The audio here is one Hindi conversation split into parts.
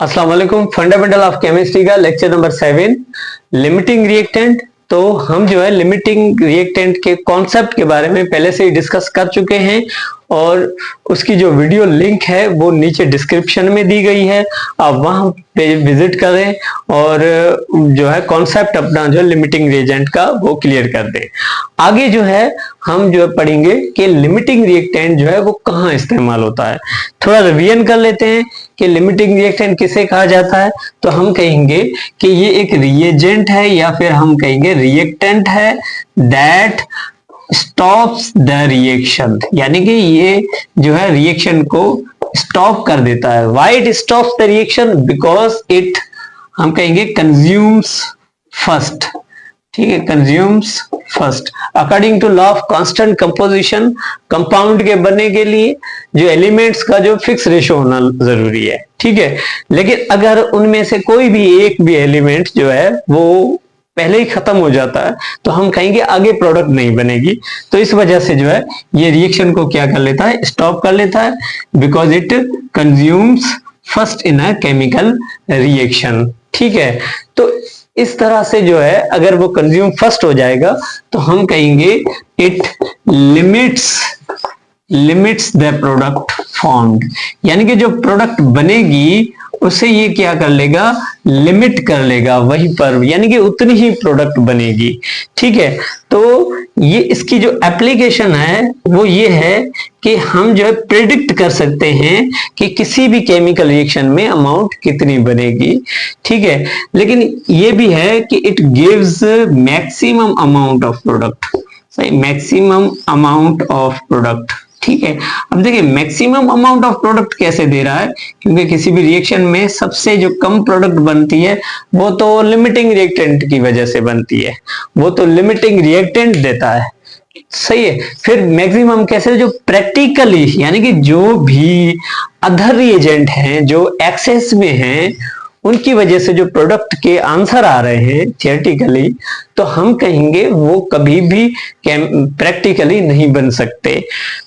अस्सलाम वालेकुम। फंडामेंटल ऑफ केमिस्ट्री का लेक्चर नंबर 7, लिमिटिंग रिएक्टेंट। तो हम जो है लिमिटिंग रिएक्टेंट के कॉन्सेप्ट के बारे में पहले से ही डिस्कस कर चुके हैं और उसकी जो वीडियो लिंक है वो नीचे डिस्क्रिप्शन में दी गई है, आप वहां पे विजिट करें और जो है कॉन्सेप्ट अपना जो लिमिटिंग रिएजेंट का वो क्लियर कर दें। आगे जो है हम जो है पढ़ेंगे कि लिमिटिंग रिएक्टेंट जो है वो कहाँ इस्तेमाल होता है। थोड़ा रिवीजन कर लेते हैं कि लिमिटिंग रिएक्टेंट किसे कहा जाता है। तो हम कहेंगे कि ये एक रिएजेंट है या फिर हम कहेंगे रिएक्टेंट है दैट स्टॉप्स द रिएक्शन, यानी कि ये जो है रिएक्शन को स्टॉप कर देता है। Why it stops the reaction? Because it हम कहेंगे कंज्यूम्स फर्स्ट। ठीक है, consumes first according to law of constant composition. Compound के बनने के लिए जो एलिमेंट्स का जो फिक्स रेशो होना जरूरी है। ठीक है, लेकिन अगर उनमें से कोई भी एक भी एलिमेंट जो है वो पहले ही खत्म हो जाता है तो हम कहेंगे आगे प्रोडक्ट नहीं बनेगी। तो इस वजह से जो है ये रिएक्शन को क्या कर लेता है, स्टॉप कर लेता है, because it consumes first in a chemical reaction. ठीक है, तो इस तरह से जो है अगर वो कंज्यूम फर्स्ट हो जाएगा तो हम कहेंगे it limits the product formed, यानी कि जो प्रोडक्ट बनेगी उसे ये क्या कर लेगा, लिमिट कर लेगा वहीं पर, यानी कि उतनी ही प्रोडक्ट बनेगी। ठीक है, तो ये इसकी जो एप्लीकेशन है वो ये है कि हम जो है प्रिडिक्ट कर सकते हैं कि किसी भी केमिकल रिएक्शन में अमाउंट कितनी बनेगी। ठीक है, लेकिन ये भी है कि it gives maximum amount of product. सही, मैक्सिमम अमाउंट ऑफ प्रोडक्ट। ठीक है, अब देखिए मैक्सिमम अमाउंट ऑफ प्रोडक्ट कैसे दे रहा है, क्योंकि किसी भी रिएक्शन में सबसे जो कम प्रोडक्ट बनती है वो तो लिमिटिंग रिएक्टेंट की वजह से बनती है, वो तो लिमिटिंग रिएक्टेंट देता है। सही है, फिर मैक्सिमम कैसे, जो प्रैक्टिकली यानी कि जो भी अदर रिएजेंट हैं जो एक्सेस में हैं उनकी वजह से जो प्रोडक्ट के आंसर आ रहे हैं थियोरेटिकली, तो हम कहेंगे वो कभी भी प्रैक्टिकली नहीं बन सकते।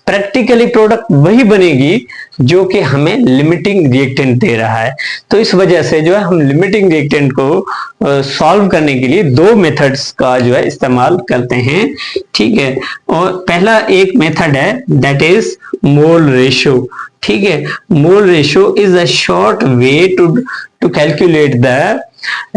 प्रैक्टिकली प्रोडक्ट वही बनेगी जो कि हमें लिमिटिंग रिएक्टेंट दे रहा है। तो इस वजह से जो है हम लिमिटिंग रिएक्टेंट को सॉल्व करने के लिए दो मेथड्स का जो है इस्तेमाल करते हैं। ठीक है, और पहला एक मेथड है दैट इज मोल रेशियो। ठीक है, mole ratio is a short way to calculate the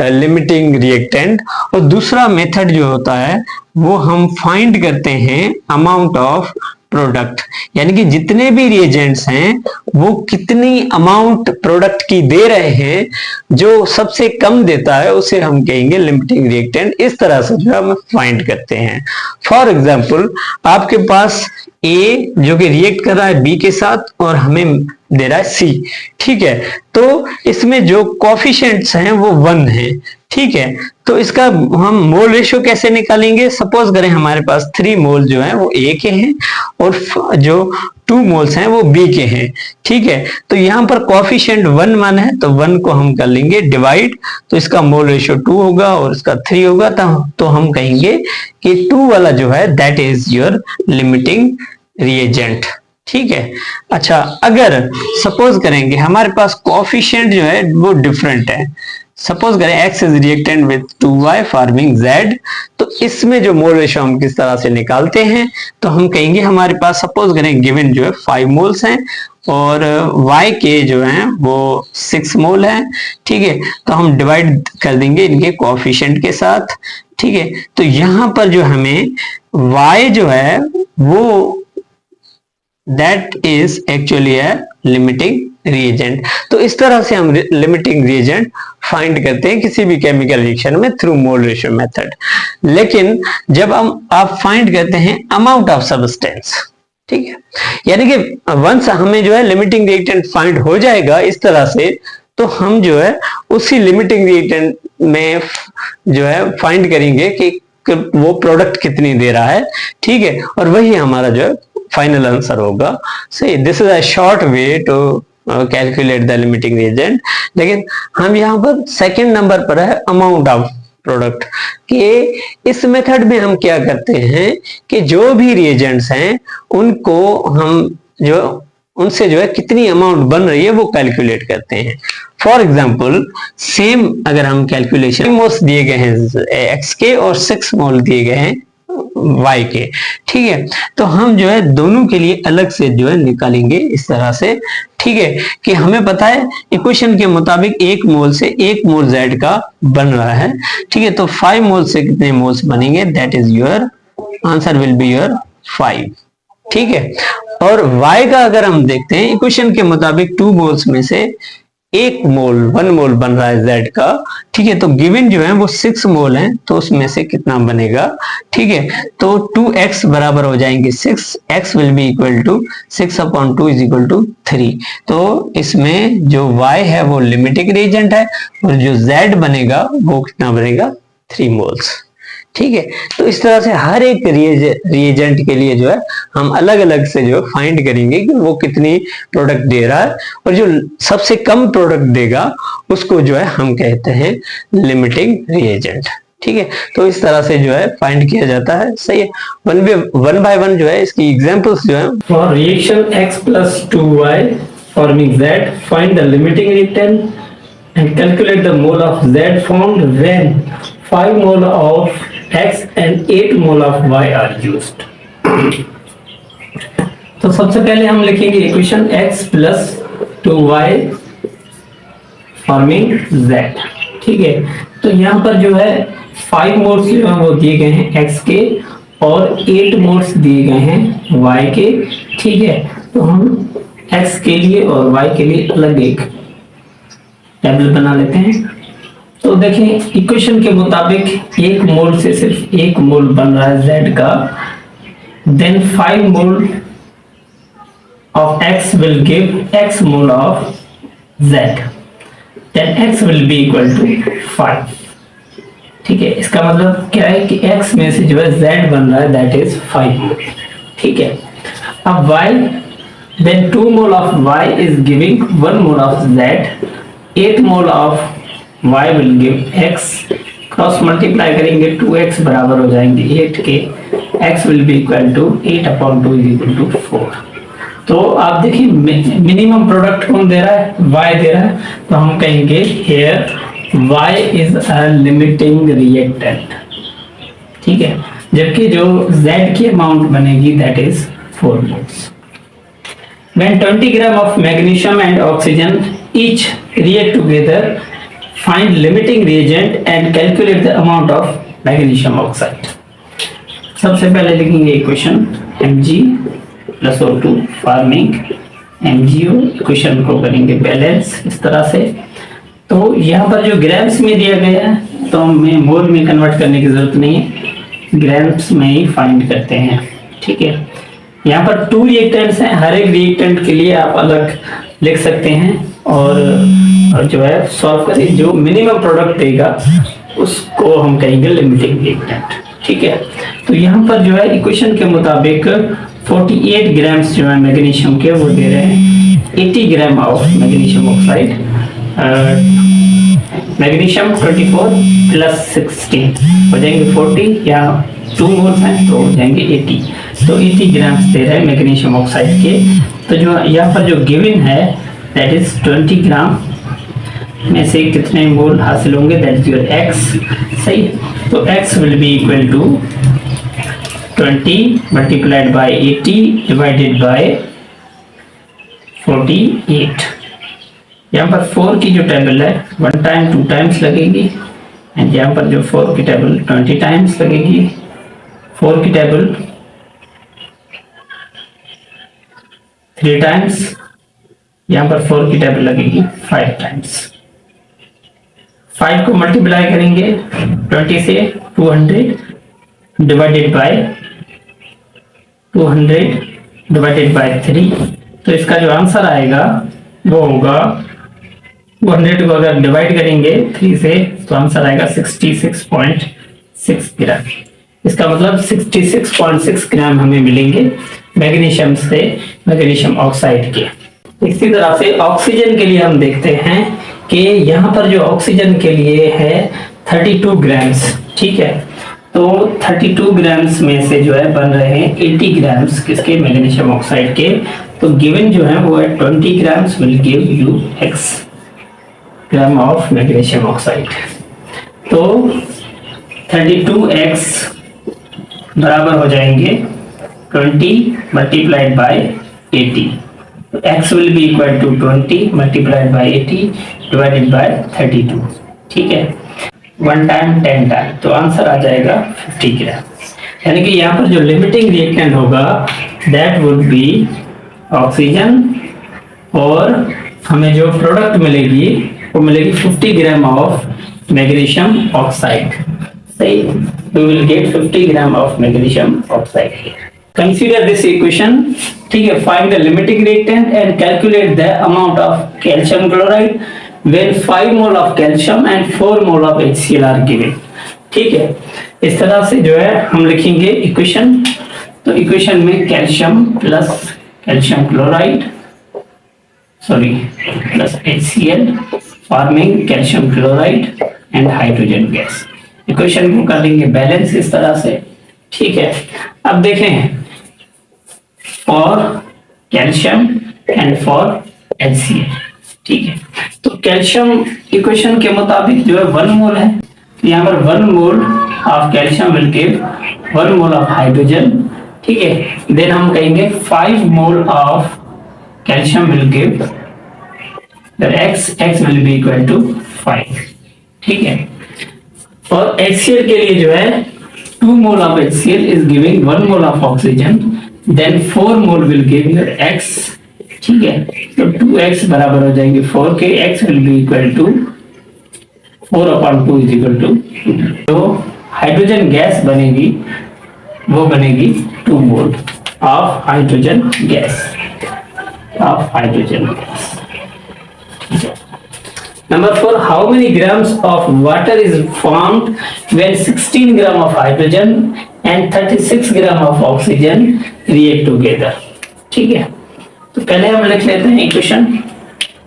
limiting reactant. और दूसरा मेथड जो होता है वो हम फाइंड करते हैं अमाउंट ऑफ प्रोडक्ट, यानी कि जितने भी रिएजेंट्स हैं वो कितनी अमाउंट प्रोडक्ट की दे रहे हैं, जो सबसे कम देता है उसे हम कहेंगे लिमिटिंग रिएक्टेंट। इस तरह से जो हम फाइंड करते हैं। फॉर एग्जांपल आपके पास ए जो कि रिएक्ट कर रहा है बी के साथ और हमें दे रहा है सी। ठीक है, तो इसमें जो कोफिशिएंट्स हैं वो 1 है। ठीक है, तो इसका हम मोल रेशियो कैसे निकालेंगे। सपोज करें हमारे पास 3 मोल जो है वो ए के हैं और जो 2 मोल्स हैं वो बी के हैं। ठीक है, तो यहां पर कोफिशिएंट 1 1 है तो 1 को हम कर लेंगे डिवाइड, तो इसका मोल रेशियो 2 होगा और इसका 3 होगा। तो हम कहेंगे कि 2 वाला जो है that is your limiting reagent. ठीक है, अच्छा अगर सपोज करेंगे हमारे पास कोफिशिएंट जो है वो डिफरेंट है, सपोज करें x is reactant with 2y forming z, तो इसमें जो मोल रेशियो हम किस तरह से निकालते हैं, तो हम कहेंगे हमारे पास सपोज करें गिवन जो है 5 मोल्स हैं और y के जो हैं वो 6 मोल हैं। ठीक है, तो हम डिवाइड कर देंगे इनके कोएफिशिएंट के साथ। ठीक है, तो यहां पर जो हमें y जो है वो that is actually a limiting reagent. तो इस तरह से हम लिमिटिंग रिएजेंट फाइंड करते हैं किसी भी केमिकल रिएक्शन में थ्रू मोल रेशियो मेथड। लेकिन जब आप फाइंड करते हैं अमाउंट ऑफ सब्सटेंस, ठीक है, यानी कि वंस हमें जो है लिमिटिंग रिएक्टेंट फाइंड हो जाएगा इस तरह से, तो हम जो है उसी लिमिटिंग रिएक्टेंट में जो है फाइंड करेंगे कि वो प्रोडक्ट कितनी दे रहा है। ठीक है, और वही हमारा जो है फाइनल आंसर होगा। सही, this is a short way to calculate the limiting reagent. लेकिन हम यहाँ पर सेकंड नंबर पर है अमाउंट ऑफ प्रोडक्ट कि इस मेथड में हम क्या करते हैं कि जो भी रिएजेंट्स हैं उनको हम जो उनसे जो है कितनी अमाउंट बन रही है वो कैलकुलेट करते हैं। फॉर एग्जाम्पल सेम अगर हम कैलकुलेशन मोल्स दिए गए हैं एक्स के और 6 मोल दिए गए हैं वाई के, ठीक है, तो हम जो है दोनों के लिए अलग से जो है निकालेंगे इस तरह से, ठीक है, कि हमें पता है इक्वेशन के मुताबिक 1 मोल से 1 मोल जेड का बन रहा है, ठीक है, तो 5 मोल से कितने मोल्स बनेंगे, that is your answer will be your 5, ठीक है। और y का अगर हम देखते हैं इक्वेशन के मुताबिक 2 मोल्स में से 1 मोल बन रहा है z का, ठीक है, तो गिवन जो है वो 6 मोल है, तो उसमें से कितना बनेगा, ठीक है, तो 2x बराबर हो जाएंगे 6, x will be equal to 6/2 is equal to 3। तो इसमें जो y है वो लिमिटिंग रिएजेंट है और जो z बनेगा वो कितना बनेगा 3 मोल्स, ठीक है। तो इस तरह से हर एक रिएजेंट के लिए जो है हम अलग अलग से जो फाइंड करेंगे कि वो कितनी प्रोडक्ट दे रहा है, और जो सबसे कम प्रोडक्ट देगा उसको जो है हम कहते हैं लिमिटिंग रिएजेंट, ठीक है। तो इस तरह से जो है फाइंड किया जाता है, सही है। वन बाय वन जो है इसकी एग्जांपल्स जो है, for reaction x + 2y forming z, find the limiting reactant and calculate the mole of z formed when 5 mole of x and 8 mole of y are used। तो सबसे पहले हम लिखेंगे equation x + 2y forming z, ठीक है। तो यहाँ पर जो है 5 मोल्स जो है वो दिए गए हैं x के और 8 मोल्स दिए गए हैं y के, ठीक है। तो हम x के लिए और y के लिए अलग एक टेबल बना लेते हैं। तो देखें इक्वेशन के मुताबिक 1 मोल से सिर्फ 1 मोल बन रहा है z का, then 5 mole of x will give x mole of z, then x will be equal to 5, ठीक है। इसका मतलब क्या है कि x में से जो है z बन रहा है दैट इज 5 मोल, ठीक है। अब y, then 2 mole of y is giving 1 mole of z, 8 mole of y will give x, cross multiply करेंगे 2x बराबर हो जाएंगे 8 के, x will be equal to 8/2 is equal to 4। तो आप देखिए मिनिमम प्रोडक्ट कौन दे रहा है, y दे रहा है, तो हम कहेंगे here y is a limiting reactant, ठीक है। जबकि जो z की अमाउंट बनेगी that is 4 moles। When 20 gram of magnesium and oxygen each react together, find limiting reagent and calculate the amount of magnesium oxide। सबसे पहले लिखेंगे equation Mg + O2 forming MgO, equation को करेंगे बैलेंस इस तरह से। तो यहाँ पर जो ग्राम्स में दिया गया है तो हमें मोल में कन्वर्ट करने की जरूरत नहीं है, ग्राम्स में ही फाइंड करते हैं, ठीक है। यहाँ पर 2 रिएक्टेंट्स हैं, हर एक रिएक्टेंट के लिए आप अलग लिख सकते हैं और जो है सॉल्व करें, जो मिनिमम प्रोडक्ट देगा उसको हम कहेंगे लिमिटिंग रिएक्टेंट, ठीक है। तो यहाँ पर जो है इक्वेशन के मुताबिक 48 ग्राम्स जो है मैग्नीशियम के वो दे रहे हैं 80 ग्राम ऑफ मैग्नीशियम ऑक्साइड, मैग्नीशियम 24 + 16 हो जाएंगे 40, या 2 मोल्स हैं तो हो जाएंगे 80, तो 80 ग्राम्स दे रहे हैं मैग्नीशियम ऑक्साइड के। तो जो यहाँ पर जो गिवन है दैट इज 20 ग्राम में से कितने मोल हासिल होंगे, दैट इज योर x, सही। तो x will be equal to 20 multiplied by 80 divided by 48। यहाँ पर 4 की जो टेबल है 1 टाइम 2 टाइम्स लगेगी, एंड यहाँ पर जो 4 की टेबल 20 टाइम्स लगेगी, 4 की टेबल 3 टाइम्स, यहाँ पर 4 की टेबल लगेगी 5 टाइम्स। 5 को मल्टीप्लाई करेंगे 20 से 200 डिवाइडेड बाय 3, तो इसका जो आंसर आएगा वो होगा 200 को अगर डिवाइड करेंगे 3 से तो आंसर आएगा 66.6 ग्राम। इसका मतलब 66.6 ग्राम हमें मिलेंगे मैग्नीशियम से, मैग्नीशियम ऑक्साइड के। इसी तरह से ऑक्सीजन के लिए हम देखते हैं कि यहाँ पर जो ऑक्सीजन के लिए है 32 ग्राम्स, ठीक है। तो 32 ग्राम्स में से जो है बन रहे हैं 80 ग्राम्स किसके, मैग्नीशियम ऑक्साइड के। तो गिवन जो है वो है 20 grams will give you x gram of magnesium oxide. तो 32x बराबर हो जाएंगे 20 मल्टीप्लाइड बाय 80। तो x will be equal to 20 multiplied by 80 divided by 32। ठीक है, 1 टाइम 10 टाइम, तो आंसर आ जाएगा 50 ग्राम। यानी कि यहाँ पर जो लिमिटिंग रिएक्टेंट होगा दैट वुड बी ऑक्सीजन, और हमें जो प्रोडक्ट मिलेगी वो मिलेगी 50 ग्राम ऑफ मैग्नीशियम ऑक्साइड। सही, we will get 50 gram of magnesium oxide. Consider this equation. ठीक है, find the limiting reactant and calculate the amount of calcium chloride when 5 mole of calcium and 4 mole of HCl are given. ठीक है, इस तरह से जो है हम लिखेंगे इक्वेशन। तो इक्वेशन में calcium plus calcium chloride plus HCl forming calcium chloride and hydrogen gas. Equation को कर लेंगे बैलेंस इस तरह से। ठीक है, अब देखें for calcium and for HCl। ठीक है, तो कैल्शियम इक्वेशन के मुताबिक जो है 1 मोल है, यहाँ पर 1 mole of calcium will give 1 mole of hydrogen. ठीक है, देन हम कहेंगे 5 mole of calcium will give x will be equal to 5। ठीक है, और HCl के लिए जो है 2 mole of HCl is giving 1 mole of oxygen, then 4 mole will give your x। ठीक है, तो 2x बराबर हो जाएंगे 4 के, x will be equal to 4/2 is equal to. तो हाइड्रोजन गैस बनेगी वो बनेगी 2 mole of hydrogen gas. Number 4, how many grams of water is formed when 16 gram of hydrogen and 36 gram of oxygen react together? ठीक है, तो पहले हम लिख लेते हैं इक्वेशन।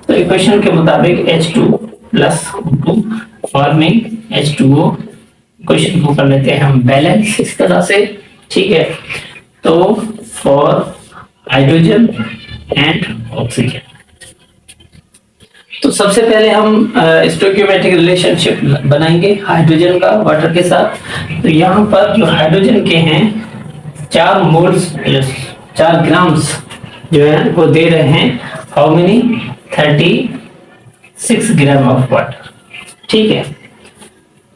तो इक्वेशन के मुताबिक H2 plus 2 forming H2O। Equation को कर लेते हैं हम बैलेंस इस तरह से। ठीक है, तो फॉर हाइड्रोजन एंड ऑक्सीजन, तो सबसे पहले हम स्टोइकियोमेट्रिक रिलेशनशिप बनाएंगे हाइड्रोजन का वाटर के साथ। तो यहाँ पर जो हाइड्रोजन के हैं 4 मोल्स 4 ग्राम्स जो है वो दे रहे हैं how many 36 gram of water. ठीक है,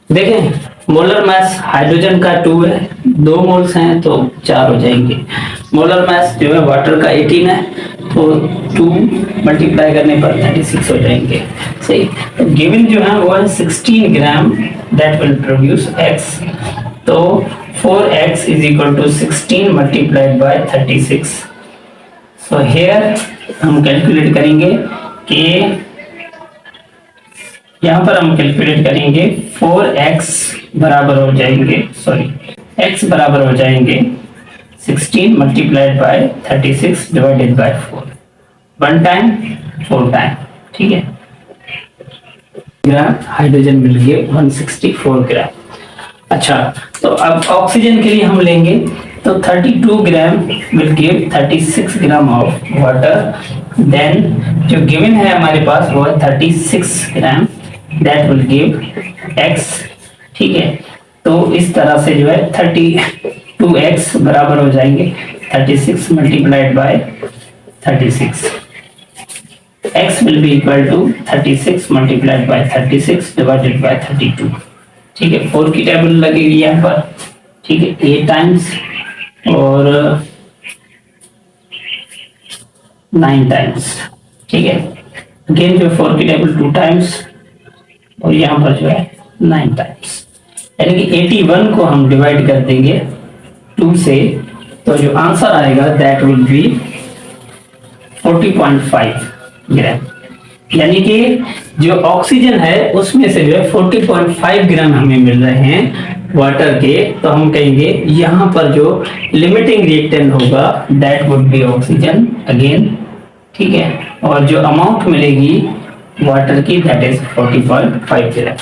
देखें मोलर मास हाइड्रोजन का 2 है, 2 मोल्स हैं तो 4 हो जाएंगे। मोलर मास जो है वाटर का 18 है, तो 2 मल्टीप्लाई करने पर 36 हो जाएंगे। सही, तो गिवन जो है वो है 16 gram, that will produce x। तो 4x is equal to 16 multiplied by 36। So here हम कैलकुलेट करेंगे कि यहाँ पर हम कैलकुलेट करेंगे 4x बराबर हो जाएंगे x बराबर हो जाएंगे 16 multiplied by 36 divided by 4, 1 time 4 time. ठीक है, ग्राम हाइड्रोजन मिल गए 164 ग्राम। अच्छा, तो अब ऑक्सीजन के लिए हम लेंगे तो 32 gram will give 36 gram of water, then जो गिवन है हमारे पास वो है 36 gram, that will give x। ठीक है, तो इस तरह से जो है 32x बराबर हो जाएंगे 36 multiplied by 36। x will be equal to 36 multiplied by 36 divided by 32। ठीक है, 4 की टेबल लगेगी यहाँ पर। ठीक है, 8 टाइम्स और 9 टाइम्स। ठीक है, अगेन जो 4 की टेबल 2 टाइम्स और यहाँ पर जो है 9 टाइम्स, यानी कि 81 को हम डिवाइड कर देंगे 2 से, तो जो आंसर आएगा दैट विल बी 40.5 ग्राम। यानी कि जो ऑक्सीजन है उसमें से जो है 40.5 ग्राम हमें मिल रहे हैं वाटर के, तो हम कहेंगे यहाँ पर जो लिमिटिंग रिएक्टेंट होगा that would be oxygen again. ठीक है, और जो अमाउंट मिलेगी वाटर की दैट इज 40.5 ग्राम।